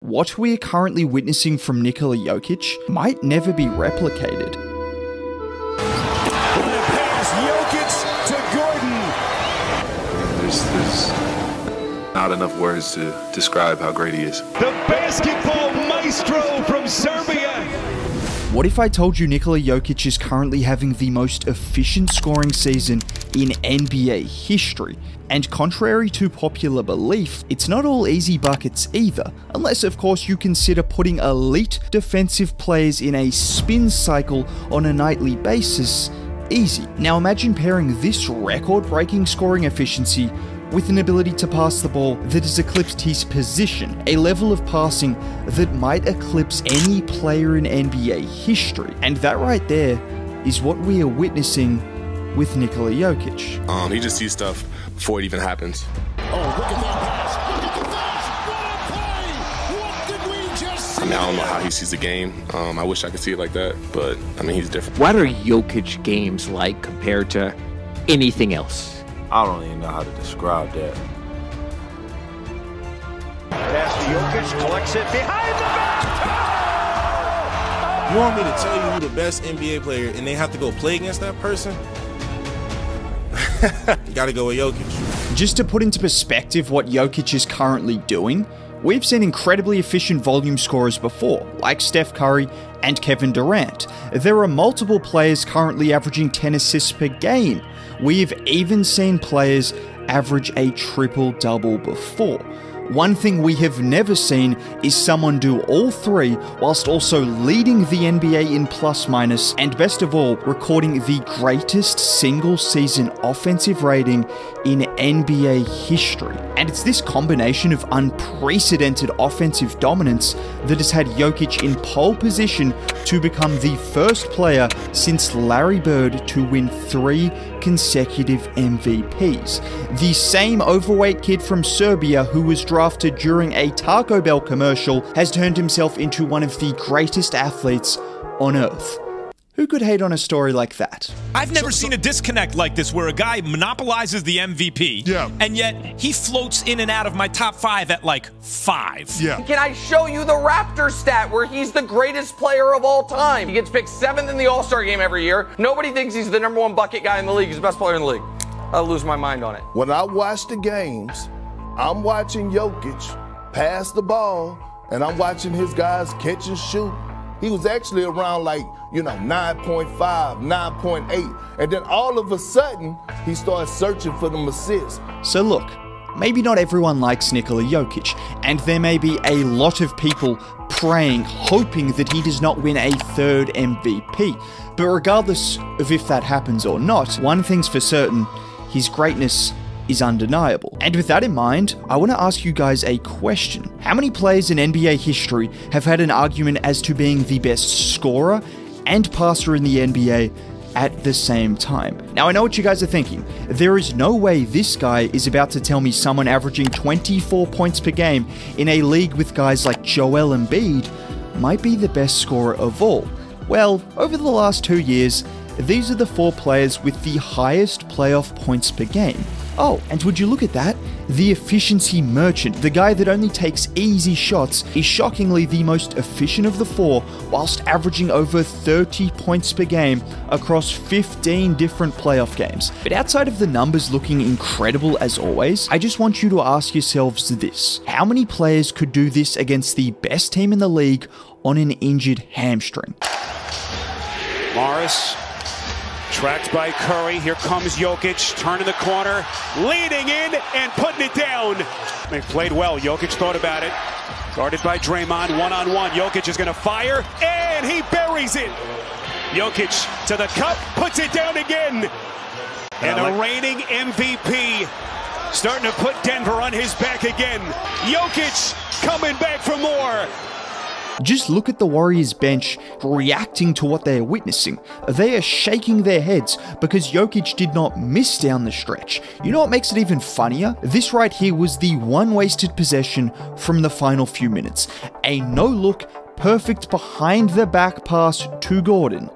What we are currently witnessing from Nikola Jokic might never be replicated. And a pass, Jokic to Gordon. There's not enough words to describe how great he is. The basketball maestro from Serbia. What if I told you Nikola Jokic is currently having the most efficient scoring season in NBA history? And contrary to popular belief, it's not all easy buckets either, unless of course you consider putting elite defensive players in a spin cycle on a nightly basis easy. Now imagine pairing this record-breaking scoring efficiency with an ability to pass the ball that has eclipsed his position, a level of passing that might eclipse any player in NBA history. And that right there is what we are witnessing with Nikola Jokic. He just sees stuff before it even happens. Oh, look at that pass. Look at the flash. What a play. What did we just see? I mean, I don't know how he sees the game. I wish I could see it like that, but I mean, he's different. What are Jokic games like compared to anything else? I don't even know how to describe that. Pass to Jokic, collects it behind the back. You want me to tell you who the best NBA player and they have to go play against that person? You gotta go with Jokic. Just to put into perspective what Jokic is currently doing, we've seen incredibly efficient volume scorers before, like Steph Curry and Kevin Durant. There are multiple players currently averaging 10 assists per game. We've even seen players average a triple-double before. One thing we have never seen is someone do all three whilst also leading the NBA in plus-minus and best of all, recording the greatest single-season offensive rating in NBA history. And it's this combination of unprecedented offensive dominance that has had Jokic in pole position to become the first player since Larry Bird to win 3 consecutive MVPs. The same overweight kid from Serbia who was drafted during a Taco Bell commercial has turned himself into one of the greatest athletes on earth. Who could hate on a story like that? I've never seen a disconnect like this where a guy monopolizes the MVP, and yet he floats in and out of my top 5 at like 5. Can I show you the Raptors stat where he's the greatest player of all time? He gets picked 7th in the All-Star game every year. Nobody thinks he's the #1 bucket guy in the league. He's the best player in the league. I'll lose my mind on it. When I watch the games, I'm watching Jokic pass the ball, and I'm watching his guys catch and shoot. He was actually around 9.5, 9.8. And then all of a sudden, he started searching for them assists. So look, maybe not everyone likes Nikola Jokic, and there may be a lot of people praying, hoping that he does not win a 3rd MVP. But regardless of if that happens or not, one thing's for certain, his greatness is undeniable. And with that in mind, I want to ask you guys a question. How many players in NBA history have had an argument as to being the best scorer and passer in the NBA at the same time? Now I know what you guys are thinking. There is no way this guy is about to tell me someone averaging 24 points per game in a league with guys like Joel Embiid might be the best scorer of all. Well, over the last 2 years, these are the 4 players with the highest playoff points per game. Oh, and would you look at that? The efficiency merchant, the guy that only takes easy shots, is shockingly the most efficient of the 4, whilst averaging over 30 points per game across 15 different playoff games. But outside of the numbers looking incredible as always, I just want you to ask yourselves this. How many players could do this against the best team in the league on an injured hamstring? Morris. Tracked by Curry. Here comes Jokic. Turning the corner. Leaning in and putting it down. They played well. Jokic thought about it. Guarded by Draymond. One-on-one. Jokic is going to fire. And he buries it. Jokic to the cup. Puts it down again. And the reigning MVP starting to put Denver on his back again. Jokic coming back for more. Just look at the Warriors bench reacting to what they are witnessing. They are shaking their heads because Jokic did not miss down the stretch. You know what makes it even funnier? This right here was the one wasted possession from the final few minutes. A no-look, perfect behind-the-back pass to Gordon.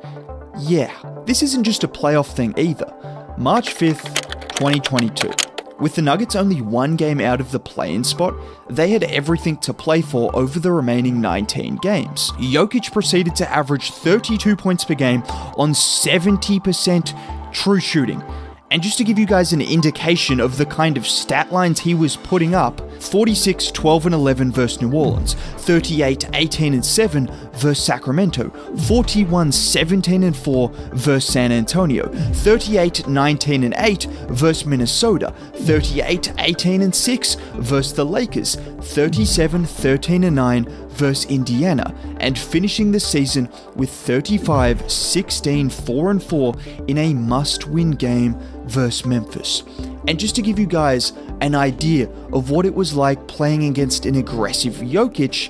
Yeah, this isn't just a playoff thing either. March 5th, 2022. With the Nuggets only one game out of the play-in spot, they had everything to play for over the remaining 19 games. Jokic proceeded to average 32 points per game on 70% true shooting. And just to give you guys an indication of the kind of stat lines he was putting up, 46, 12, and 11 versus New Orleans, 38, 18, and 7 versus Sacramento, 41, 17, and 4 versus San Antonio, 38, 19, and 8 versus Minnesota, 38, 18, and 6 versus the Lakers, 37, 13, and 9 versus Indiana, and finishing the season with 35, 16, 4, and 4 in a must-win game versus Memphis. And just to give you guys an idea of what it was like playing against an aggressive Jokic,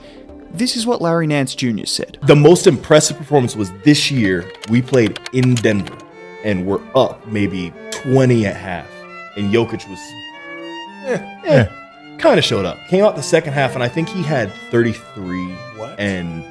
this is what Larry Nance Jr. said. The most impressive performance was this year. We played in Denver, and we're up maybe 20 at half, and Jokic was kind of showed up. Came out the second half, and I think he had 33 and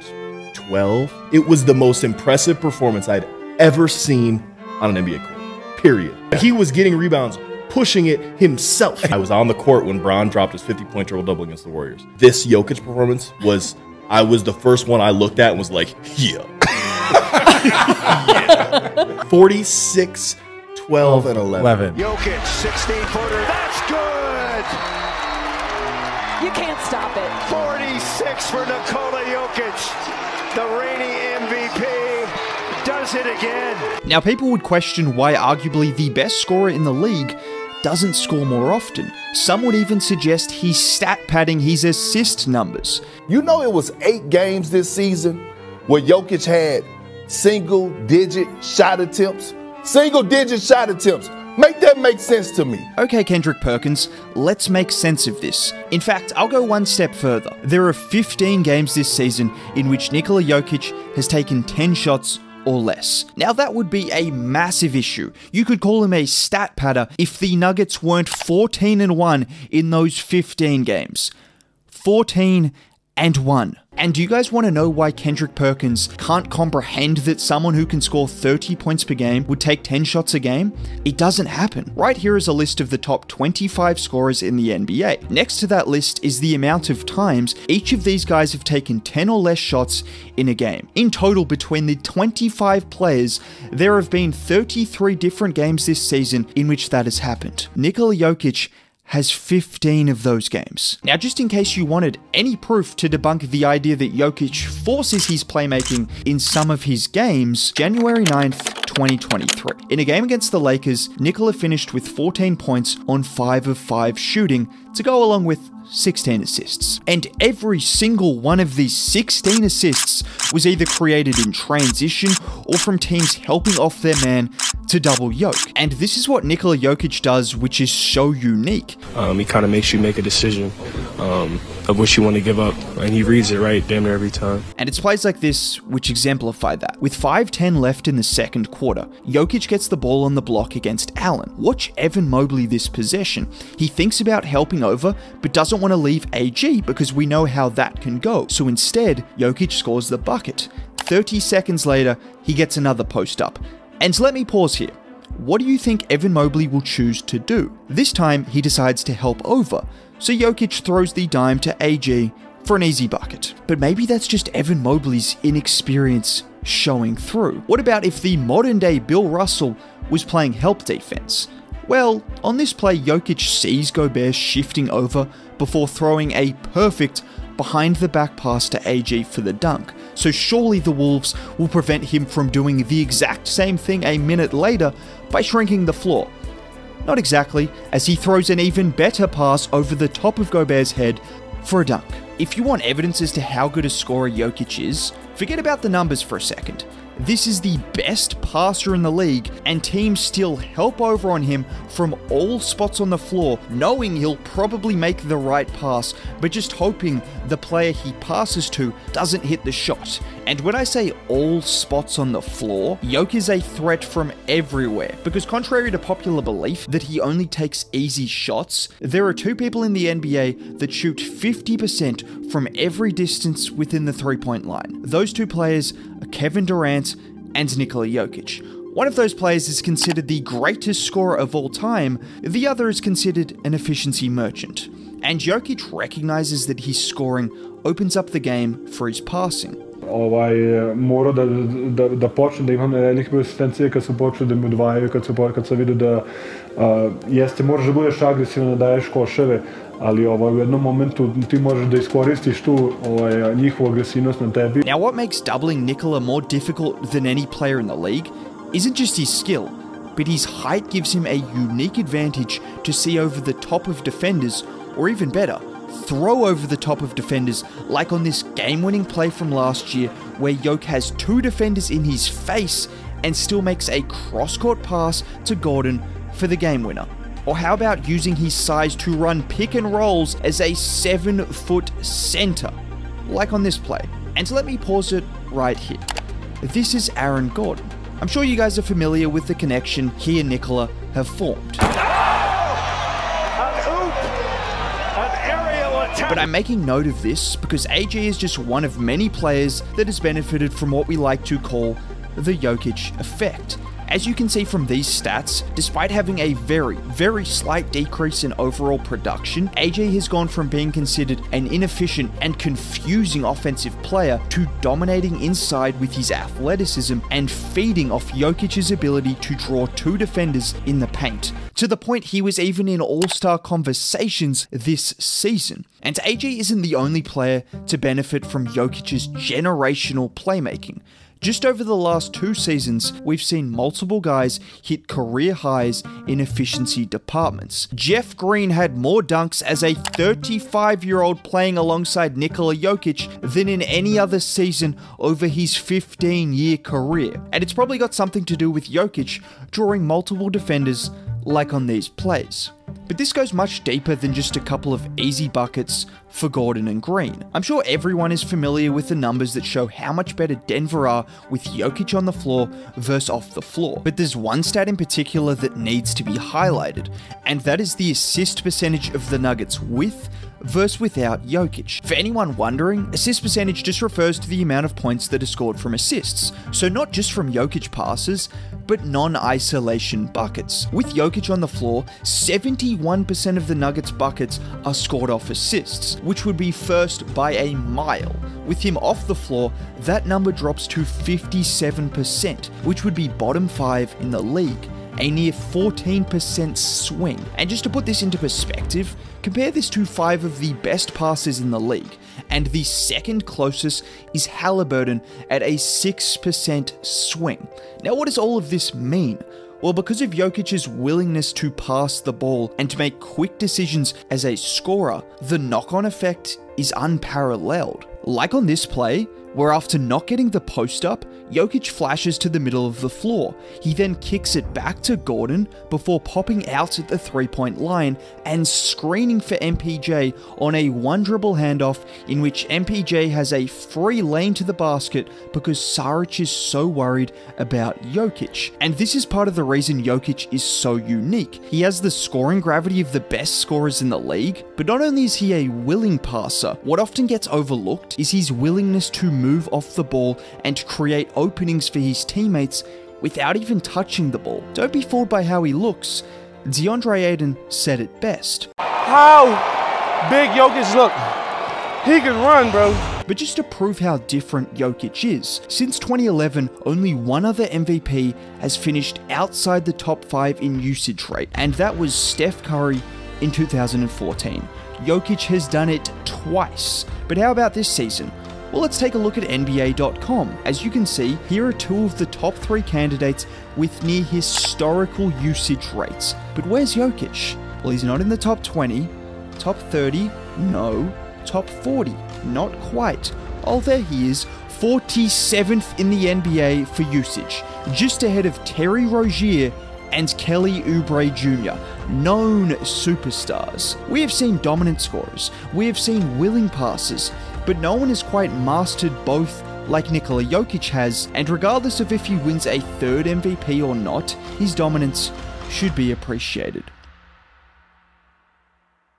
12. It was the most impressive performance I'd ever seen on an NBA court, period. He was getting rebounds, pushing it himself. I was on the court when Bron dropped his 50-point triple-double against the Warriors. This Jokic performance was, I was the first one I looked at and was like, yeah. 46, 12, and 11. Jokic, 16-footer, that's good! You can't stop it. 46 for Nikola Jokic, the reigning MVP, does it again. Now, people would question why arguably the best scorer in the league doesn't score more often. Some would even suggest he's stat padding his assist numbers. You know, it was 8 games this season where Jokic had single-digit shot attempts. Single-digit shot attempts. Make that make sense to me. Okay, Kendrick Perkins, let's make sense of this. In fact, I'll go one step further. There are 15 games this season in which Nikola Jokic has taken 10 shots or less. Now, that would be a massive issue. You could call him a stat padder if the Nuggets weren't 14-1 in those 15 games. 14-1. And do you guys want to know why Kendrick Perkins can't comprehend that someone who can score 30 points per game would take 10 shots a game? It doesn't happen. Right here is a list of the top 25 scorers in the NBA. Next to that list is the amount of times each of these guys have taken 10 or less shots in a game. In total, between the 25 players, there have been 33 different games this season in which that has happened. Nikola Jokic has 15 of those games. Now, just in case you wanted any proof to debunk the idea that Jokic forces his playmaking in some of his games, January 9th, 2023. In a game against the Lakers, Nikola finished with 14 points on 5 of 5 shooting to go along with 16 assists. And every single one of these 16 assists was either created in transition or from teams helping off their man to double yoke. And this is what Nikola Jokic does, which is so unique. He kind of makes you make a decision of what you want to give up, and he reads it right damn near every time. And it's plays like this which exemplify that. With 5:10 left in the second quarter, Jokic gets the ball on the block against Allen. Watch Evan Mobley this possession. He thinks about helping over, but doesn't want to leave AG because we know how that can go. So instead, Jokic scores the bucket. 30 seconds later, he gets another post up. And let me pause here. What do you think Evan Mobley will choose to do? This time, he decides to help over, so Jokic throws the dime to AG for an easy bucket. But maybe that's just Evan Mobley's inexperience showing through. What about if the modern-day Bill Russell was playing help defense? Well, on this play, Jokic sees Gobert shifting over before throwing a perfect behind-the-back pass to AG for the dunk. So surely the Wolves will prevent him from doing the exact same thing a minute later by shrinking the floor. Not exactly, as he throws an even better pass over the top of Gobert's head for a dunk. If you want evidence as to how good a scorer Jokic is, forget about the numbers for a second. This is the best passer in the league, and teams still help over on him from all spots on the floor, knowing he'll probably make the right pass, but just hoping the player he passes to doesn't hit the shot. And when I say all spots on the floor, Jokic is a threat from everywhere, because contrary to popular belief that he only takes easy shots, there are 2 people in the NBA that shoot 50% from every distance within the 3-point line. Those 2 players are Kevin Durant and Nikola Jokic. One of those players is considered the greatest scorer of all time, the other is considered an efficiency merchant. And Jokic recognizes that his scoring opens up the game for his passing. Morao da počne da imam nekakve asistencije kad su počeli da mi odvajaju, kad sam vidio da jeste moraš da budeš agresivan, da daješ koševe, ali u jednom momentu ti možeš da iskoristiš tu njihovu agresivnost na tebi. Now what makes doubling Nikola more difficult than any player in the league isn't just his skill, but his height gives him a unique advantage to see over the top of defenders, or even better, throw over the top of defenders, like on this game-winning play from last year where Jokic has 2 defenders in his face and still makes a cross-court pass to Gordon for the game winner. Or how about using his size to run pick and rolls as a 7-foot center, like on this play. And let me pause it right here. This is Aaron Gordon. I'm sure you guys are familiar with the connection he and Nikola have formed. But I'm making note of this because AJ is just one of many players that has benefited from what we like to call the Jokic effect. As you can see from these stats, despite having a very, very slight decrease in overall production, AJ has gone from being considered an inefficient and confusing offensive player to dominating inside with his athleticism and feeding off Jokic's ability to draw 2 defenders in the paint, to the point he was even in all-star conversations this season. And AJ isn't the only player to benefit from Jokic's generational playmaking. Just over the last 2 seasons, we've seen multiple guys hit career highs in efficiency departments. Jeff Green had more dunks as a 35-year-old playing alongside Nikola Jokic than in any other season over his 15-year career. And it's probably got something to do with Jokic drawing multiple defenders like on these plays. But this goes much deeper than just a couple of easy buckets for Gordon and Green. I'm sure everyone is familiar with the numbers that show how much better Denver are with Jokic on the floor versus off the floor. But there's one stat in particular that needs to be highlighted, and that is the assist percentage of the Nuggets with versus without Jokic. For anyone wondering, assist percentage just refers to the amount of points that are scored from assists, so not just from Jokic passes, but non-isolation buckets. With Jokic on the floor, 71% of the Nuggets' buckets are scored off assists, which would be first by a mile. With him off the floor, that number drops to 57%, which would be bottom 5 in the league, a near 14% swing. And just to put this into perspective, compare this to 5 of the best passers in the league, and the second closest is Halliburton at a 6% swing. Now what does all of this mean? Well, because of Jokic's willingness to pass the ball and to make quick decisions as a scorer, the knock-on effect is unparalleled. Like on this play, where after not getting the post-up, Jokic flashes to the middle of the floor. He then kicks it back to Gordon before popping out at the 3-point line and screening for MPJ on a one-dribble handoff in which MPJ has a free lane to the basket because Saric is so worried about Jokic. And this is part of the reason Jokic is so unique. He has the scoring gravity of the best scorers in the league, but not only is he a willing passer, what often gets overlooked is his willingness to move off the ball and create openings for his teammates without even touching the ball. Don't be fooled by how he looks. DeAndre Ayton said it best. How big Jokic look? He can run, bro. But just to prove how different Jokic is, since 2011, only one other MVP has finished outside the top 5 in usage rate, and that was Steph Curry in 2014. Jokic has done it twice. But how about this season? Well, let's take a look at NBA.com. As you can see, here are 2 of the top 3 candidates with near historical usage rates. But where's Jokic? Well, he's not in the top 20, top 30, no, top 40, not quite. Oh, there he is, 47th in the NBA for usage, just ahead of Terry Rozier and Kelly Oubre Jr., known superstars. We have seen dominant scorers, we have seen willing passers, but no one has quite mastered both like Nikola Jokic has, and regardless of if he wins a 3rd MVP or not, his dominance should be appreciated.